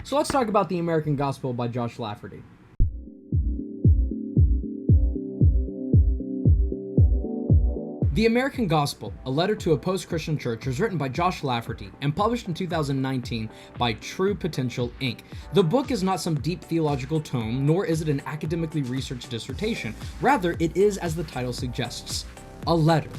So let's talk about The American Gospel by Josh Lafferty. The American Gospel, a letter to a post-Christian church, was written by Josh Lafferty and published in 2019 by True Potential Inc. The book is not some deep theological tome, nor is it an academically researched dissertation. Rather, it is, as the title suggests, a letter.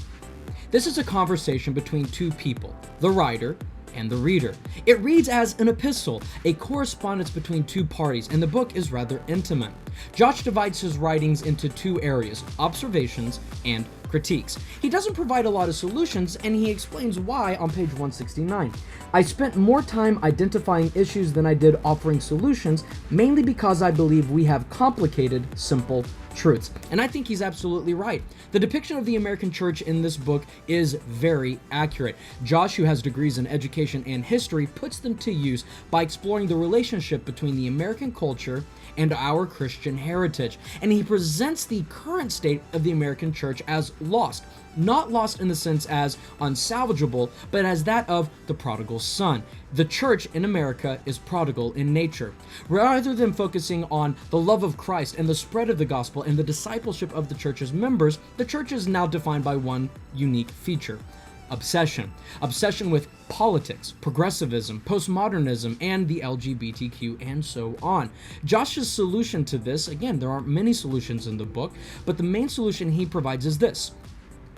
This is a conversation between two people, the writer and the reader. It reads as an epistle, a correspondence between two parties, and the book is rather intimate. Josh divides his writings into two areas, observations and critiques. He doesn't provide a lot of solutions, and he explains why on page 169. I spent more time identifying issues than I did offering solutions, mainly because I believe we have complicated, simple truths. And I think he's absolutely right. The depiction of the American church in this book is very accurate. Josh, who has degrees in education and history, puts them to use by exploring the relationship between the American culture and our Christian heritage. And he presents the current state of the American church as lost. Not lost in the sense as unsalvageable, but as that of the prodigal son. The church in America is prodigal in nature. Rather than focusing on the love of Christ and the spread of the gospel and the discipleship of the church's members, the church is now defined by one unique feature: obsession. Obsession with politics, progressivism, postmodernism, and the LGBTQ, and so on. Josh's solution to this, again, there aren't many solutions in the book, but the main solution he provides is this: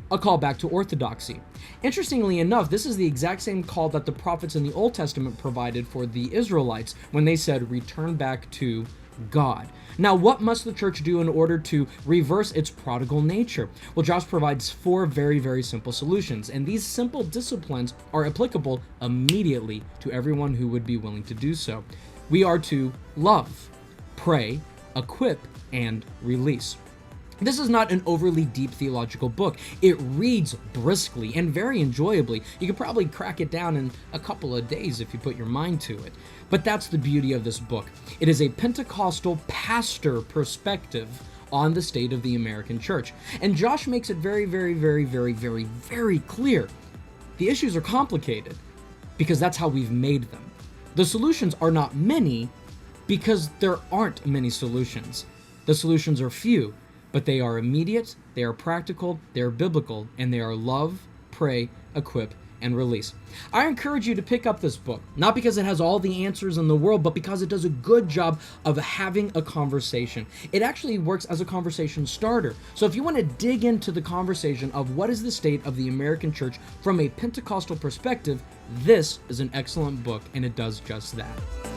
a call back to orthodoxy. Interestingly enough, this is the exact same call that the prophets in the Old Testament provided for the Israelites when they said, return back to God. Now, what must the church do in order to reverse its prodigal nature? Well, Josh provides four very, very simple solutions, and these simple disciplines are applicable immediately to everyone who would be willing to do so. We are to love, pray, equip, and release. This is not an overly deep theological book. It reads briskly and very enjoyably. You could probably crack it down in a couple of days if you put your mind to it. But that's the beauty of this book. It is a Pentecostal pastor perspective on the state of the American church. And Josh makes it very, very, very, very, very, very clear. The issues are complicated because that's how we've made them. The solutions are not many because there aren't many solutions. The solutions are few, but they are immediate, they are practical, they are biblical, and they are love, pray, equip, and release. I encourage you to pick up this book, not because it has all the answers in the world, but because it does a good job of having a conversation. It actually works as a conversation starter. So if you want to dig into the conversation of what is the state of the American church from a Pentecostal perspective, this is an excellent book, and it does just that.